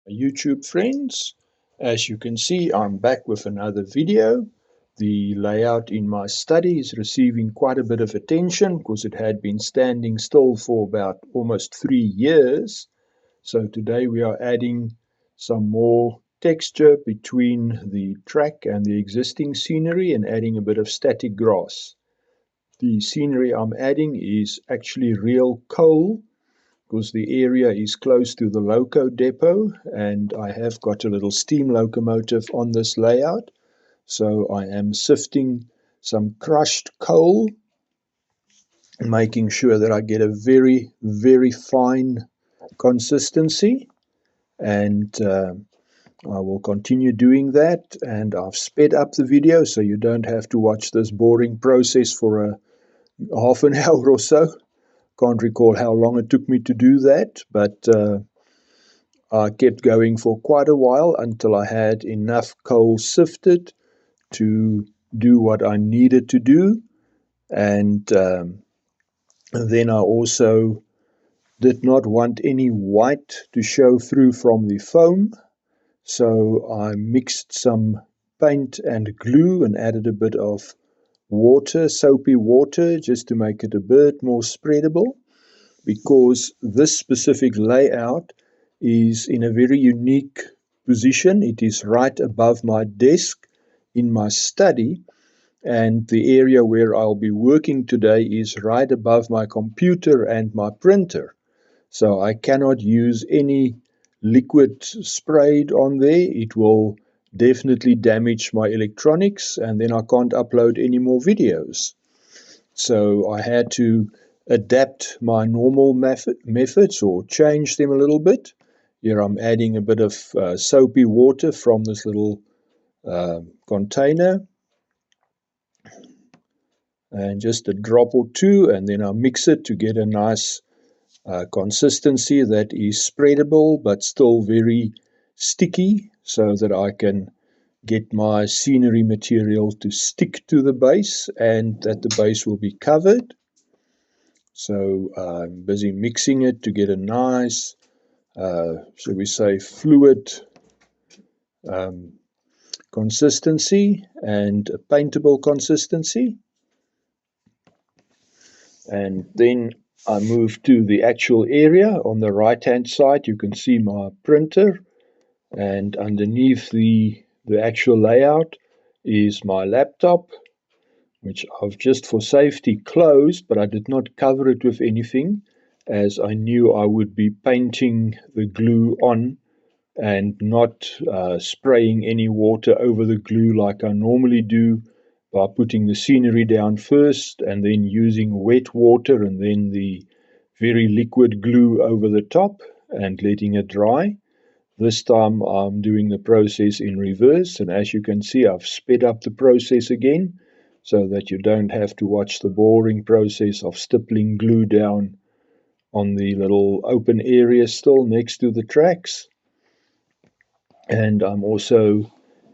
YouTube friends. As you can see, I'm back with another video. The layout in my study is receiving quite a bit of attention because it had been standing still for about almost 3 years. So today we are adding some more texture between the track and the existing scenery and adding a bit of static grass. The scenery I'm adding is actually real coal because the area is close to the loco depot and I have got a little steam locomotive on this layout. So I am sifting some crushed coal, making sure that I get a very, very fine consistency, and I will continue doing that. And I've sped up the video so you don't have to watch this boring process for a half an hour or so. Can't recall how long it took me to do that, but I kept going for quite a while until I had enough coal sifted to do what I needed to do. And then I also did not want any white to show through from the foam. So I mixed some paint and glue and added a bit of water, soapy water, just to make it a bit more spreadable, because this specific layout is in a very unique position. It is right above my desk in my study, and the area where I'll be working today is right above my computer and my printer. So I cannot use any liquid sprayed on there. It will definitely damage my electronics, and then I can't upload any more videos. So I had to adapt my normal methods or change them a little bit. Here I'm adding a bit of soapy water from this little container, and just a drop or two, and then I mix it to get a nice consistency that is spreadable but still very sticky, so that I can get my scenery material to stick to the base and that the base will be covered. So I'm busy mixing it to get a nice, shall we say, fluid consistency and a paintable consistency. And then I move to the actual area. On the right hand side you can see my printer, and underneath the actual layout is my laptop, which I've just for safety closed, but I did not cover it with anything, as I knew I would be painting the glue on and not spraying any water over the glue like I normally do, by putting the scenery down first and then using wet water and then the very liquid glue over the top and letting it dry. This time I'm doing the process in reverse, and as you can see, I've sped up the process again so that you don't have to watch the boring process of stippling glue down on the little open area still next to the tracks. And I'm also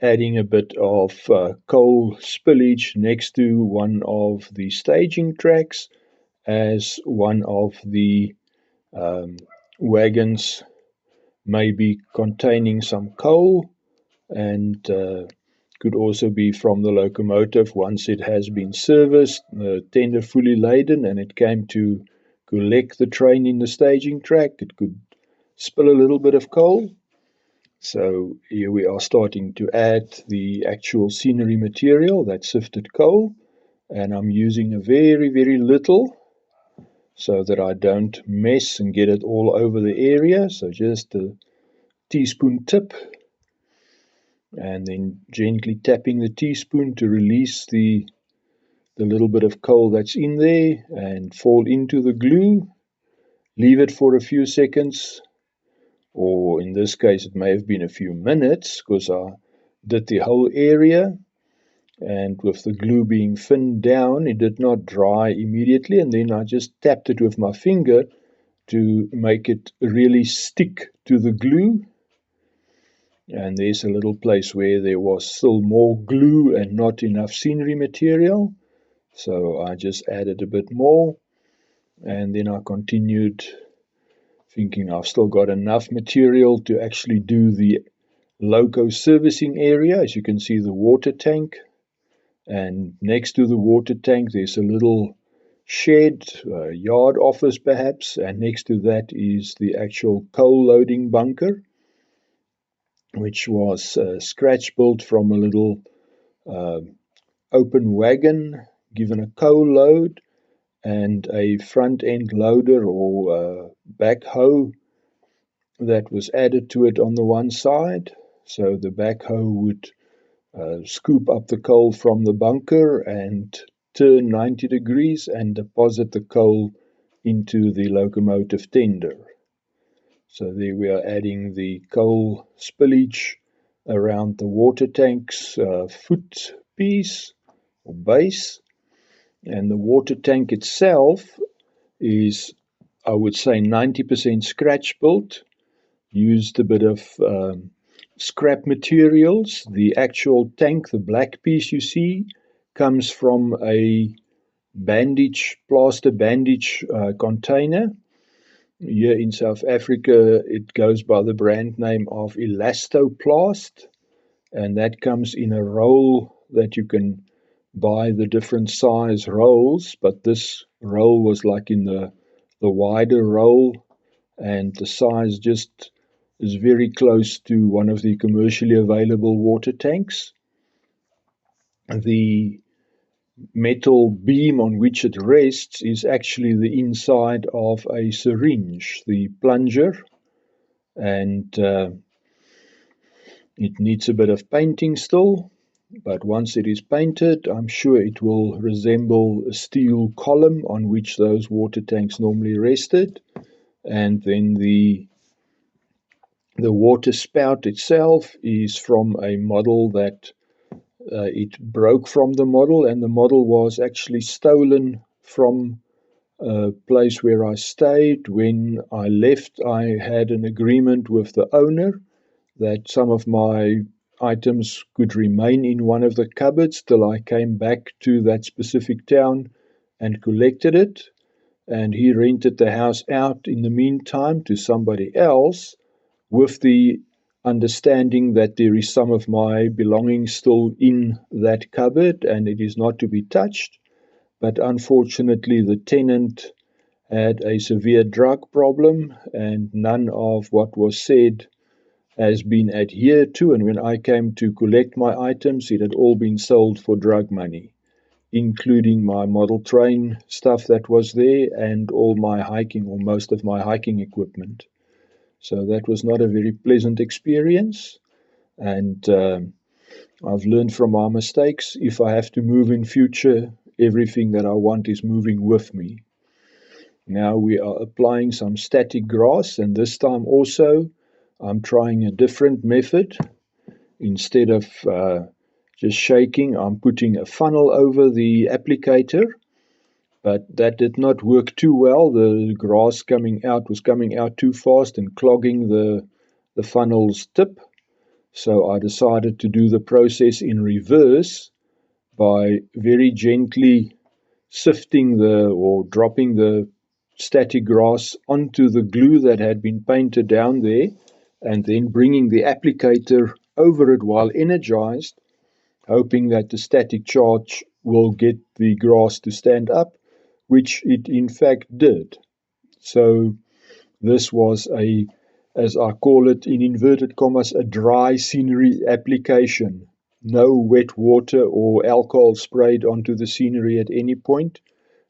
adding a bit of coal spillage next to one of the staging tracks, as one of the wagons may be containing some coal, and could also be from the locomotive once it has been serviced, the tender fully laden, and it came to collect the train in the staging track. It could spill a little bit of coal. So here we are starting to add the actual scenery material, that sifted coal, and I'm using a very, very little so that I don't mess and get it all over the area. So just a teaspoon tip, and then gently tapping the teaspoon to release the little bit of coal that's in there and fall into the glue. Leave it for a few seconds, or in this case it may have been a few minutes, because I did the whole area, and with the glue being thinned down it did not dry immediately, and then I just tapped it with my finger to make it really stick to the glue. And there's a little place where there was still more glue and not enough scenery material, so I just added a bit more, and then I continued thinking I've still got enough material to actually do the loco servicing area. As you can see, the water tank, and next to the water tank there's a little shed, yard office perhaps, and next to that is the actual coal loading bunker, which was scratch built from a little open wagon given a coal load and a front end loader or backhoe that was added to it on the one side. So the backhoe would scoop up the coal from the bunker and turn 90 degrees and deposit the coal into the locomotive tender. So there we are adding the coal spillage around the water tank's foot piece or base. And the water tank itself is, I would say, 90% scratch built. Used a bit of scrap materials. The actual tank, the black piece you see, comes from a plaster bandage container. Here in South Africa, it goes by the brand name of Elastoplast, and that comes in a roll that you can buy, the different size rolls, but this roll was like in the wider roll, and the size just is very close to one of the commercially available water tanks. The metal beam on which it rests is actually the inside of a syringe, the plunger, and it needs a bit of painting still, but once it is painted, I'm sure it will resemble a steel column on which those water tanks normally rested. And then the water spout itself is from a model that it broke from the model, and the model was actually stolen from a place where I stayed. When I left, I had an agreement with the owner that some of my items could remain in one of the cupboards till I came back to that specific town and collected it. And he rented the house out in the meantime to somebody else, with the understanding that there is some of my belongings still in that cupboard and it is not to be touched. But unfortunately, the tenant had a severe drug problem, and none of what was said has been adhered to. And when I came to collect my items, it had all been sold for drug money, including my model train stuff that was there and all my hiking, or most of my hiking equipment. So that was not a very pleasant experience, and I've learned from my mistakes. If I have to move in future, everything that I want is moving with me. Now we are applying some static grass, and this time also I'm trying a different method. Instead of just shaking, I'm putting a funnel over the applicator, but that did not work too well. The grass was coming out too fast and clogging the funnel's tip. So I decided to do the process in reverse by very gently sifting or dropping the static grass onto the glue that had been painted down there, and then bringing the applicator over it while energized, hoping that the static charge will get the grass to stand up, which it in fact did. So this was as I call it in inverted commas, a dry scenery application. No wet water or alcohol sprayed onto the scenery at any point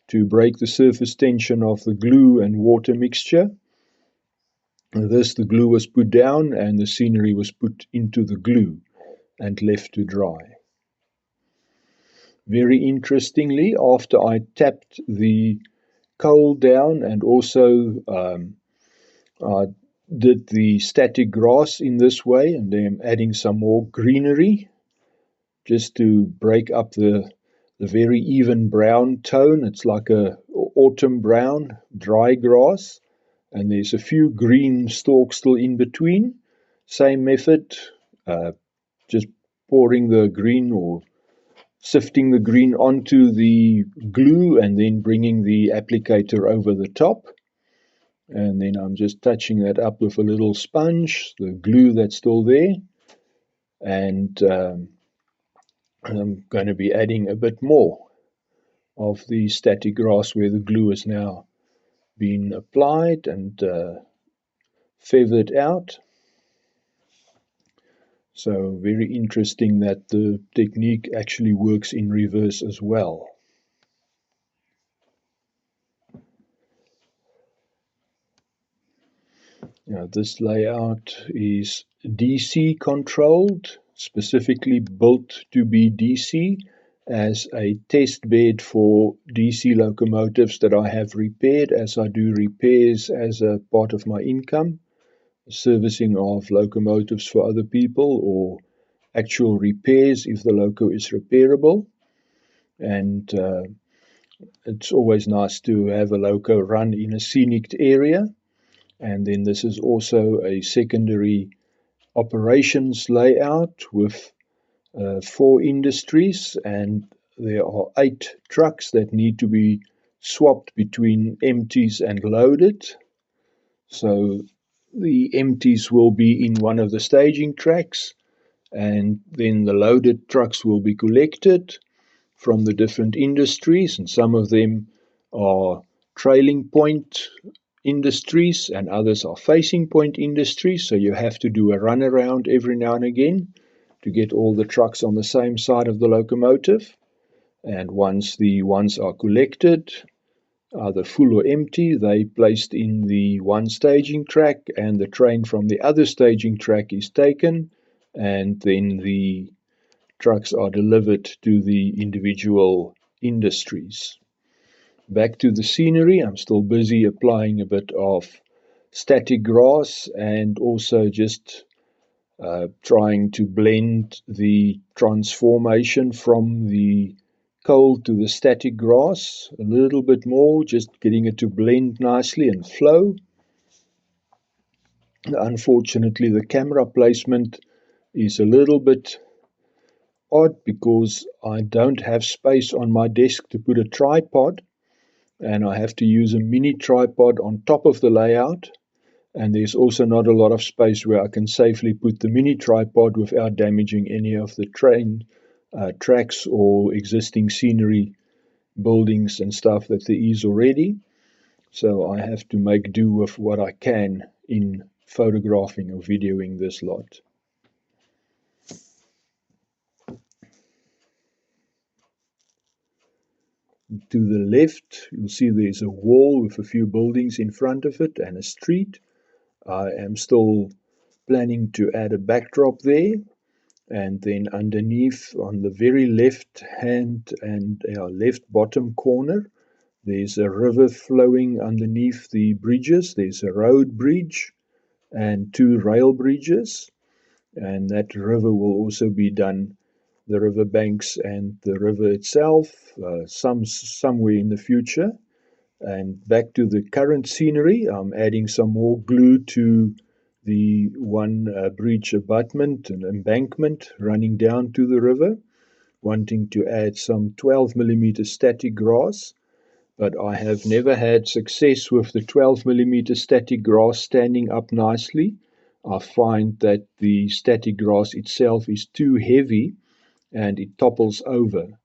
to break the surface tension of the glue and water mixture. The glue was put down and the scenery was put into the glue and left to dry. Very interestingly, after I tapped the coal down and also I did the static grass in this way, and then I'm adding some more greenery just to break up the very even brown tone. It's like a autumn brown, dry grass, and there's a few green stalks still in between. Same method, just pouring the green or sifting the green onto the glue and then bringing the applicator over the top. And then I'm just touching that up with a little sponge, the glue that's still there. And I'm going to be adding a bit more of the static grass where the glue has now been applied and feathered out. So very interesting that the technique actually works in reverse as well. Now, this layout is DC controlled, specifically built to be DC as a test bed for DC locomotives that I have repaired, as I do repairs as a part of my income, servicing of locomotives for other people or actual repairs if the loco is repairable. And it's always nice to have a loco run in a scenic area. And then this is also a secondary operations layout with 4 industries, and there are 8 trucks that need to be swapped between empties and loaded. So the empties will be in one of the staging tracks, and then the loaded trucks will be collected from the different industries, and some of them are trailing point industries and others are facing point industries. So you have to do a runaround every now and again to get all the trucks on the same side of the locomotive. And once the ones are collected, either full or empty, they placed in the one staging track, and the train from the other staging track is taken, and then the trucks are delivered to the individual industries. Back to the scenery, I'm still busy applying a bit of static grass and also just trying to blend the transformation from the cold to the static grass a little bit more, just getting it to blend nicely and flow. Unfortunately, the camera placement is a little bit odd because I don't have space on my desk to put a tripod, and I have to use a mini tripod on top of the layout. And there's also not a lot of space where I can safely put the mini tripod without damaging any of the train tracks or existing scenery, buildings and stuff that there is already. So I have to make do with what I can in photographing or videoing this lot. To the left, you'll see there's a wall with a few buildings in front of it and a street. I am still planning to add a backdrop there. And then underneath, on the very left hand and left bottom corner, there's a river flowing underneath the bridges. There's a road bridge and 2 rail bridges, and that river will also be done, the river banks and the river itself, somewhere in the future. And back to the current scenery, I'm adding some more glue to the one bridge abutment and embankment running down to the river, wanting to add some 12mm static grass, but I have never had success with the 12mm static grass standing up nicely. I find that the static grass itself is too heavy and it topples over.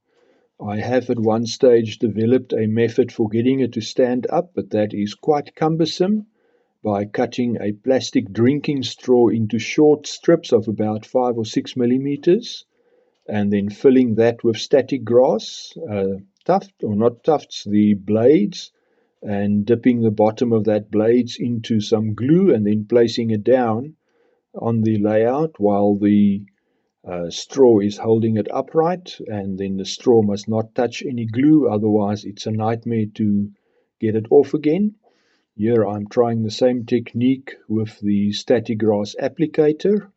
I have at one stage developed a method for getting it to stand up, but that is quite cumbersome, by cutting a plastic drinking straw into short strips of about 5 or 6mm, and then filling that with static grass, the blades, and dipping the bottom of that blades into some glue and then placing it down on the layout while the straw is holding it upright, and then the straw must not touch any glue, otherwise it's a nightmare to get it off again. Here I'm trying the same technique with the static grass applicator,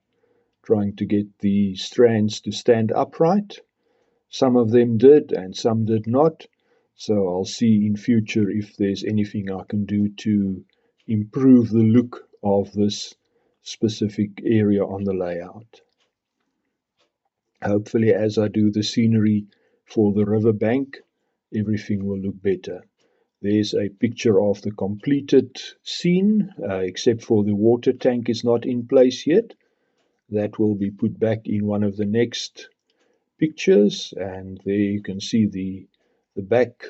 trying to get the strands to stand upright. Some of them did and some did not, so I'll see in future if there's anything I can do to improve the look of this specific area on the layout. Hopefully, as I do the scenery for the riverbank, everything will look better. There's a picture of the completed scene, except for the water tank is not in place yet. That will be put back in one of the next pictures, and there you can see the back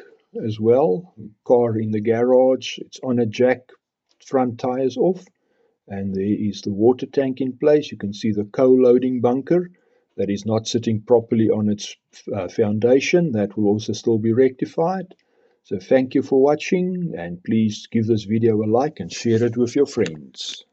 as well. Car in the garage, it's on a jack, front tires off, and there is the water tank in place. You can see the co-loading bunker that is not sitting properly on its foundation. That will also still be rectified. So thank you for watching, and please give this video a like and share it with your friends.